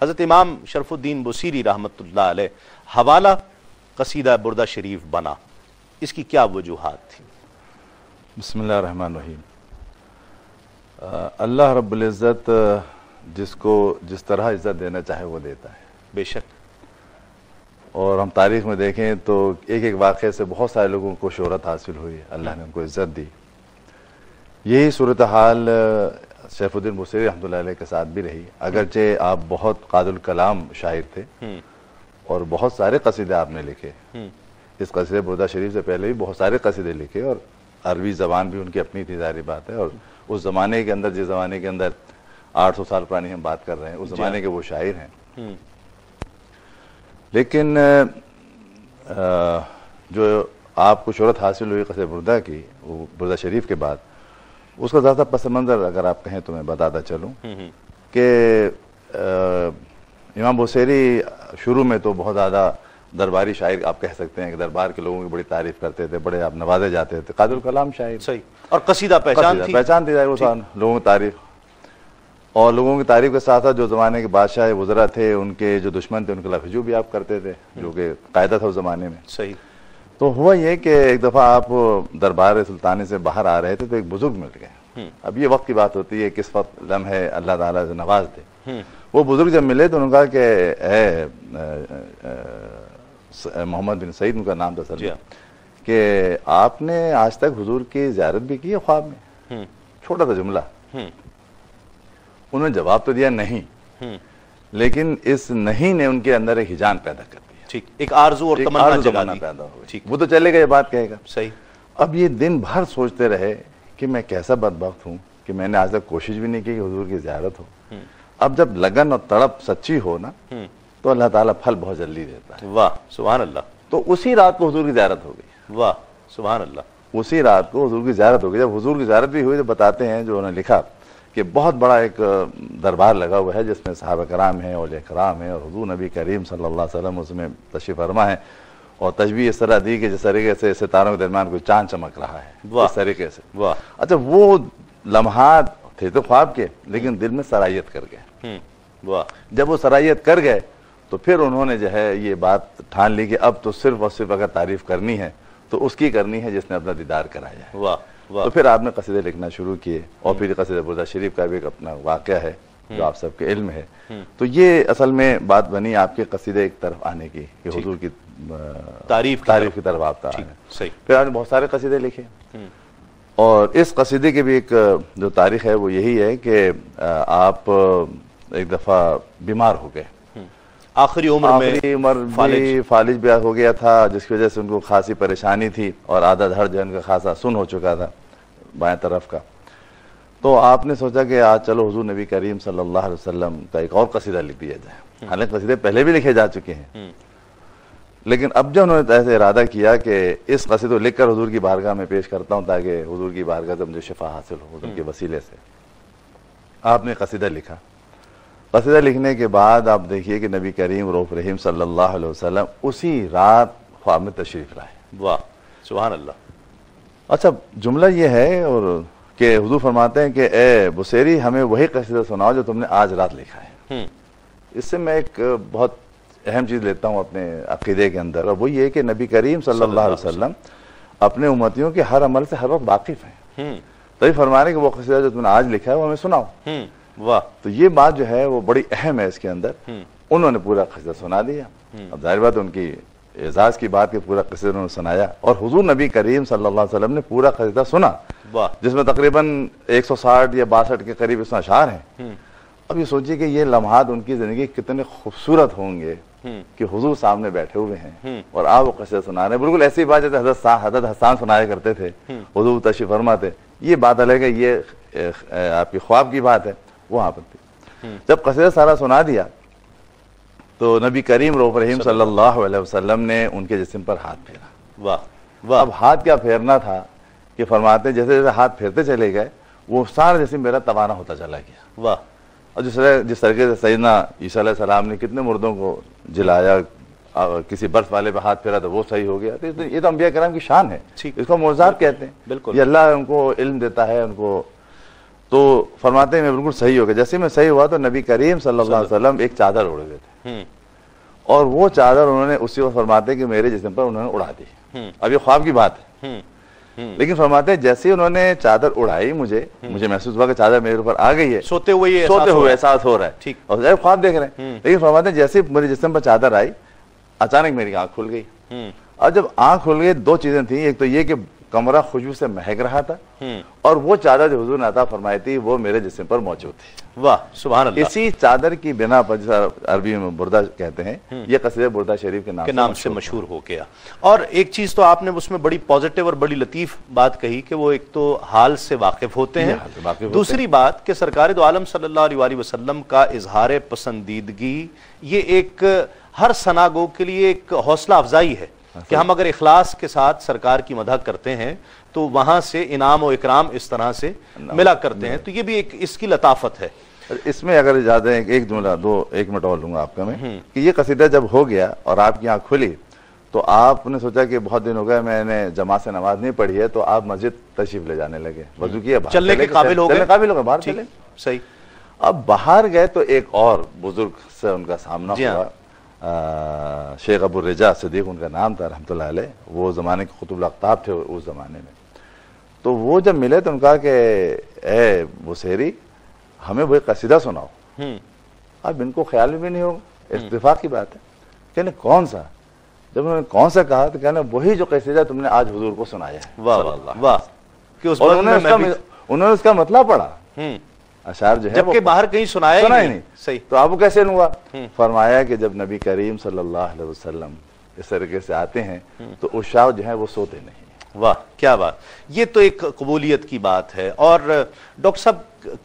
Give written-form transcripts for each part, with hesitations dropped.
حضرت امام شرف الدین بصیری رحمۃ اللہ علیہ حوالہ قصیدہ بردہ شریف بنا، اس کی کیا وجوہات تھی؟ بسم اللہ الرحمن الرحیم۔ اللہ رب العزت جس کو جس طرح عزت دینا چاہے وہ دیتا ہے، بے شک۔ اور ہم تاریخ میں دیکھیں تو ایک ایک واقعے سے بہت سارے لوگوں کو شہرت حاصل ہوئی، اللہ نے ان کو عزت دی۔ یہی صورتحال سیف الدین بصیری رحمۃ اللہ علیہ کے ساتھ بھی رہی، اگرچہ آپ بہت قادر الکلام شاعر تھے اور بہت سارے قصیدے آپ نے لکھے۔ اس قصیدے بردہ شریف سے پہلے بھی بہت سارے قصیدے لکھے، اور عربی زبان بھی ان کی اپنی تھی، ظاہری بات ہے، اور اس زمانے کے اندر، جس زمانے کے اندر 800 سال پرانی ہم بات کر رہے ہیں، اس زمانے کے وہ شاعر ہیں۔ لیکن جو آپ کو شہرت حاصل ہوئی قصیدہ بردہ کی، وہ بردہ شریف کے بعد، اس کا زیادہ پس منظر اگر آپ کہیں تو میں بتاتا چلوں کہ امام بصیری شروع میں تو بہت زیادہ درباری شاعر آپ کہہ سکتے ہیں، کہ دربار کے لوگوں کی بڑی تعریف کرتے تھے، بڑے آپ نوازے جاتے تھے، قادر الکلام شاعر، صحیح، اور قصیدہ پہچان تھی جائے وہ لوگوں کی تعریف، اور لوگوں کی تعریف کے ساتھ ساتھ جو زمانے کے بادشاہ وزراء تھے، ان کے جو دشمن تھے، ان کے خلاف ہجوم بھی آپ کرتے تھے، جو کہ قاعدہ تھا اس زمانے میں۔ صحیح۔ تو ہوا یہ کہ ایک دفعہ آپ دربار سلطانے سے باہر آ رہے تھے تو ایک بزرگ مل گئے۔ اب یہ وقت کی بات ہوتی ہے، کس وقت لمحے اللہ تعالیٰ سے نواز دے۔ وہ بزرگ جب ملے تو انہوں نے کہا کہ اے محمد بن سعید، ان کا نام تھا سر، کہ آپ نے آج تک حضور کی زیارت بھی کی ہے خواب میں؟ چھوٹا سا جملہ۔ انہوں نے جواب تو دیا نہیں، لیکن اس نہیں نے ان کے اندر ایک ہجان پیدا کر دیا، ٹھیک، ایک آرزو اور تمنا پیدا ہو گئی۔ وہ تو چلے گا، یہ بات کہے گا، صحیح۔ اب یہ دن بھر سوچتے رہے کہ میں کیسا بدبخت ہوں کہ میں نے آج تک کوشش بھی نہیں کی کہ حضور کی زیارت ہو۔ اب جب لگن اور تڑپ سچی ہو نا تو اللہ تعالیٰ پھل بہت جلدی دیتا ہے۔ واہ سبحان اللہ۔ تو اسی رات کو حضور کی زیارت ہو گئی۔ واہ سبحان اللہ۔ اسی رات کو حضور کی زیارت ہو گئی۔ جب حضور کی زیارت بھی ہوئی تو بتاتے ہیں جو انہوں نے لکھا کہ بہت بڑا ایک دربار لگا ہوا ہے، جس میں صحابہ کرام ہیں، اولیاء کرام ہیں، اور حضور نبی کریم صلی اللہ علیہ وسلم اس میں تشریف فرما ہے، اور تشبیہ اس طرح دی کہ جس طریقے سے ستاروں کے درمیان کوئی چاند چمک رہا ہے، اس طریقے سے۔ واہ۔ اچھا، وہ لمحات تھے تو خواب کے، لیکن دل میں سرائیت کر گئے۔ واہ۔ جب وہ سرائیت کر گئے تو پھر انہوں نے جو ہے یہ بات ٹھان لی کہ اب تو صرف اور صرف اگر تعریف کرنی ہے تو اس کی کرنی ہے جس نے اپنا دیدار کرایا ہے۔ واہ واہ۔ تو پھر آپ نے قصیدے لکھنا شروع کیے، اور پھر قصیدہ بردہ شریف کا بھی ایک اپنا واقعہ ہے جو آپ سب کے علم ہے۔ تو یہ اصل میں بات بنی آپ کے قصیدے ایک طرف آنے کی، کہ حضور کی تعریف کی طرف آپ کا۔ صحیح۔ پھر آپ نے بہت سارے قصیدے لکھے، اور اس قصیدے کی بھی ایک جو تاریخ ہے وہ یہی ہے کہ آپ ایک دفعہ بیمار ہو گئے، آخری عمر میں فالج بھی ہو گیا تھا، جس کی وجہ سے ان کو خاصی پریشانی تھی، اور آدھا دھڑ جو ان کا خاصا سن ہو چکا تھا بائیں طرف کا۔ تو آپ نے سوچا کہ آج چلو حضور نبی کریم صلی اللہ علیہ وسلم کا ایک اور قصیدہ لکھ دیا جائے۔ حالانکہ قصیدے پہلے بھی لکھے جا چکے ہیں، لیکن اب جب انہوں نے ایسے ارادہ کیا کہ اس قصیدے کو لکھ کر حضور کی بارگاہ میں پیش کرتا ہوں تاکہ حضور کی بارگاہ سے مجھے شفا حاصل ہو حضور کے وسیلے سے، آپ نے قصیدہ لکھا۔ قصیدہ لکھنے کے بعد آپ دیکھیے کہ نبی کریم رؤوف رحیم صلی اللہ علیہ وسلم اسی رات خواب میں تشریف لائے۔ واہ سبحان اللہ۔ اچھا، جملہ یہ ہے اور کہ حضور فرماتے ہیں کہ اے بصیری، ہمیں وہی قصیدہ سناؤ جو تم نے آج رات لکھا ہے۔ اس سے میں ایک بہت اہم چیز لیتا ہوں اپنے عقیدے کے اندر، اور وہ یہ کہ نبی کریم صلی اللہ علیہ وسلم اپنے امتیوں کے ہر عمل سے ہر وقت واقف ہیں، تبھی فرما رہے ہیں کہ وہ قصیدہ جو تم نے آج لکھا ہے وہ ہمیں سناؤ۔ واہ۔ تو یہ بات جو ہے وہ بڑی اہم ہے اس کے اندر۔ انہوں نے پورا قصیدہ سنا دیا۔ اب ظاہر بات ان کی اعزاز کی بات کہ پورا قصیدہ انہوں نے سنایا، اور حضور نبی کریم صلی اللہ علیہ وسلم نے پورا قصیدہ سنا، جس میں تقریباً 160 یا 62 کے قریب اس میں اشعار ہیں۔ اب یہ سوچیے کہ یہ لمحات ان کی زندگی کتنے خوبصورت ہوں گے کہ حضور سامنے بیٹھے ہوئے ہیں اور آپ وہ قصیدہ سنا رہے ہیں، بالکل ایسی بات جیسے حضرت حسان سنایا کرتے تھے، حضور تشریف فرما تھے۔ یہ بات الگ ہے، یہ آپ کی خواب کی بات ہے، وہاں پر تھی۔ جب قصیدہ سارا سنا دیا تو نبی کریم رؤوف رحیم صلی اللہ علیہ وسلم نے ان کے جسم پر ہاتھ پھیرا۔ واہ واہ۔ اب ہاتھ کیا پھیرنا تھا کہ فرماتے ہیں جیسے جیسے ہاتھ پھیرتے چلے گئے وہ سارا جسم میرا توانا ہوتا چلا گیا۔ واہ۔ اور جس طریقے سے سیدنا عیسیٰ علیہ السلام نے کتنے مردوں کو جلایا، کسی برف والے پہ ہاتھ پھیرا تو وہ صحیح ہو گیا، یہ تو انبیاء کرام کی شان ہے، اس کو معجزات کہتے ہیں۔ بالکل، یہ اللہ ان کو علم دیتا ہے، ان کو تو فرماتے ہیں میں بالکل صحیح ہو گیا. جیسے میں صحیح ہوا تو نبی کریم صلی اللہ علیہ وسلم ایک چادر اڑ گئے تھے, اور وہ چادر انہوں نے اسی وقت فرماتے کہ میرے جسم پر انہوں نے اڑا دی. اب یہ خواب کی بات ہے, لیکن فرماتے ہیں جیسے انہوں نے چادر اڑائی مجھے محسوس ہوا کہ چادر میرے اوپر آ گئی ہے, سوتے ہوئے احساس ہو رہا ہے, ٹھیک, اور خواب دیکھ رہے ہیں. لیکن فرماتے ہیں جیسے میرے جسم پر چادر آئی اچانک میری آنکھ کھل گئی. اور جب آنکھ کھل گئی دو چیزیں تھیں, ایک تو یہ کہ کمرہ خوشبو سے مہک رہا تھا, اور وہ چادر جو حضور نے عطا فرمائی تھی وہ میرے جسم پر موجود تھی. واہ سبحان اللہ. اسی چادر کی بنا پر جسے عربی میں بردہ کہتے ہیں, یہ قصیدہ بردہ شریف کے نام سے مشہور ہو گیا. اور ایک چیز تو آپ نے اس میں بڑی پازیٹیو اور بڑی لطیف بات کہی کہ وہ ایک تو حال سے واقف ہوتے ہیں, دوسری بات کہ سرکار دو عالم صلی اللہ علیہ وسلم کا اظہار پسندیدگی یہ ایک ہر ثناگو کے لیے ایک حوصلہ افزائی ہے کہ ہم اگر اخلاص کے ساتھ سرکار کی مدح کرتے ہیں تو وہاں سے انعام و اکرام اس طرح سے ملا کرتے ہیں. تو یہ بھی ایک اس کی لطافت ہے. اس میں اگر اجازت ہے ایک جملہ ایک منٹ اور لوں گا آپ کا میں, کہ یہ قصیدہ جب ہو گیا اور آپ کی آنکھ کھلی تو آپ نے سوچا کہ بہت دن ہو گئے میں نے جماعت سے نماز نہیں پڑھی ہے, تو آپ مسجد تشریف لے جانے لگے, وضو کیا, چلنے کے قابل ہو گئے, باہر چلے. صحیح. اب باہر گئے تو ایک اور بزرگ سے ان کا سامنا ہوا, شیخ ابو الرجا صدیق ان کا نام تھا رحمۃ اللہ علیہ, وہ زمانے کے قطب الاقطاب تھے اس زمانے میں. تو وہ جب ملے تو ان کہا کہ اے بصیری ہمیں وہی قصیدہ سناؤ. اب ان کو خیال بھی نہیں ہوگا, اتفاق کی بات ہے. کہنے کون سا؟ جب انہوں نے کون سا کہا تو کہنا وہی جو قصیدہ تم نے آج حضور کو سنایا ہے. واہ واہ. اور انہوں نے اس کا مطلب پڑھا, اشعار جو ہے جبکہ باہر کہیں سنایا ہی نہیں. صحیح. تو آپ کو کیسے لوں گا؟ فرمایا کہ جب نبی کریم صلی اللہ علیہ وسلم اس طریقے سے آتے ہیں تو عشاق جو ہے وہ سوتے نہیں. واہ کیا بات. یہ تو ایک قبولیت کی بات ہے. اور ڈاکٹر صاحب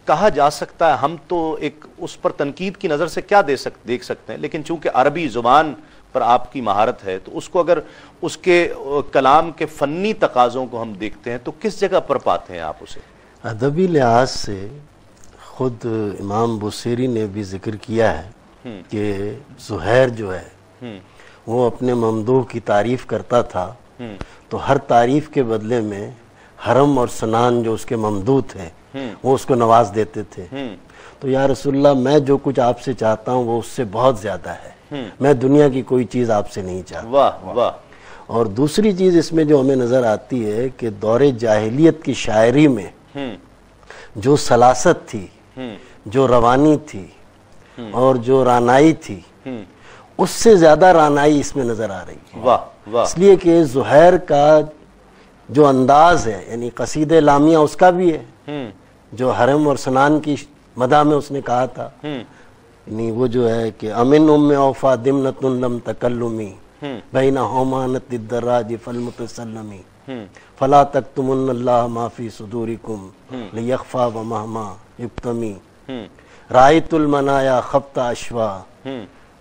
کہا جا سکتا ہے, ہم تو ایک اس پر تنقید کی نظر سے کیا دیکھ سکتے ہیں, لیکن چونکہ عربی زبان پر آپ کی مہارت ہے تو اس کو اگر اس کے کلام کے فنی تقاضوں کو ہم دیکھتے ہیں تو کس جگہ پر پاتے ہیں آپ اسے؟ ادبی لحاظ سے خود امام بوصیری نے بھی ذکر کیا ہے کہ زہیر جو ہے وہ اپنے ممدوح کی تعریف کرتا تھا, تو ہر تعریف کے بدلے میں حرم اور سنان جو اس کے ممدوح تھے وہ اس کو نواز دیتے تھے. تو یا رسول اللہ میں جو کچھ آپ سے چاہتا ہوں وہ اس سے بہت زیادہ ہے, میں دنیا کی کوئی چیز آپ سے نہیں چاہتا. واہ واہ. اور دوسری چیز اس میں جو ہمیں نظر آتی ہے کہ دور جاہلیت کی شاعری میں جو سلاست تھی, جو روانی تھی اور جو رانائی تھی, اس سے زیادہ رانائی اس میں نظر آ رہی ہے. واہ واہ. اس لیے کہ زہیر کا جو انداز ہے, یعنی قصید لامیہ اس کا بھی ہے جو حرم اور سنان کی مدح میں اس نے کہا تھا, یعنی وہ جو ہے کہ امن ام اوفا دمنت لم تکلمی بین حومانت الدراج فالمتسلمی فلا تکتمن اللہ ما فی صدورکم لیخفا ومہما یکتمی رائت المنایا خبت اشوا.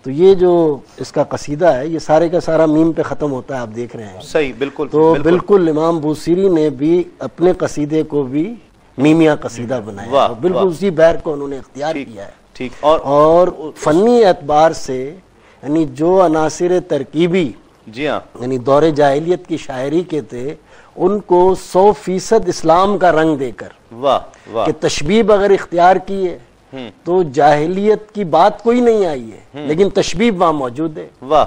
تو یہ جو اس کا قصیدہ ہے یہ سارے کا سارا میم پہ ختم ہوتا ہے, آپ دیکھ رہے ہیں. صحیح, بالکل. تو بالکل امام بوصیری نے بھی اپنے قصیدے کو بھی میمیہ قصیدہ بنایا, بالکل اسی بیر کو انہوں نے اختیار کیا ہے. ٹھیک. اور فنی اعتبار سے یعنی جو عناصر ترکیبی جی ہاں یعنی دور جاہلیت کی شاعری کے تھے ان کو 100% اسلام کا رنگ دے کر, واہ واہ, کہ تشبیب اگر اختیار کی ہے تو جاہلیت کی بات کوئی نہیں آئی ہے لیکن تشبیب وہاں موجود ہے. واہ.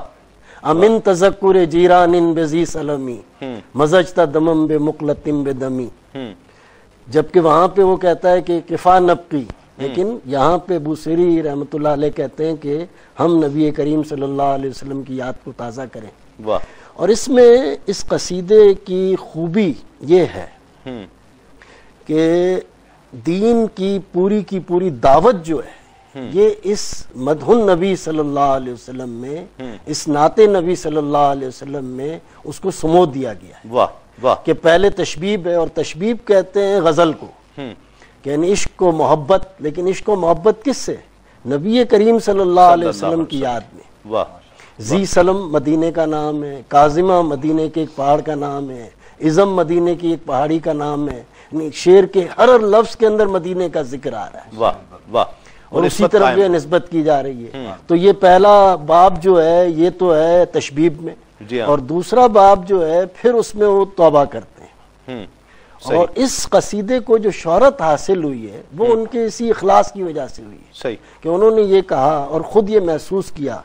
امن تذکر جیران بزی سلمی مزجتا دمم بے مقلتم بے دمی, جبکہ وہاں پہ وہ کہتا ہے کہ کفا نبقی, لیکن یہاں پہ بوصیری رحمۃ اللہ علیہ کہتے ہیں کہ ہم نبی کریم صلی اللہ علیہ وسلم کی یاد کو تازہ کریں. واہ. اور اس میں اس قصیدے کی خوبی یہ ہے کہ دین کی پوری دعوت جو ہے یہ اس مدح النبی صلی اللہ علیہ وسلم میں, اس نعت نبی صلی اللہ علیہ وسلم میں اس کو سمو دیا گیا ہے. واہ واہ. کہ پہلے تشبیب ہے, اور تشبیب کہتے ہیں غزل کو, کہ یعنی عشق و محبت, لیکن عشق و محبت کس سے؟ نبی کریم صلی اللہ علیہ وسلم کی یاد میں. واہ. زی سلم مدینے کا نام ہے, کاظمہ مدینے کے ایک پہاڑ کا نام ہے, ازم مدینے کی ایک پہاڑی کا نام ہے, یعنی شعر کے ہر لفظ کے اندر مدینے کا ذکر آ رہا ہے. واہ واہ. اور اسی طرف یہ نسبت کی جا رہی ہے. تو یہ پہلا باب جو ہے یہ تو ہے تشبیب میں, اور دوسرا باب جو ہے پھر اس میں وہ توبہ کرتے ہیں, اور اس قصیدے کو جو شہرت حاصل ہوئی ہے وہ ان کے اسی اخلاص کی وجہ سے ہوئی ہے صحیح کہ انہوں نے یہ کہا اور خود یہ محسوس کیا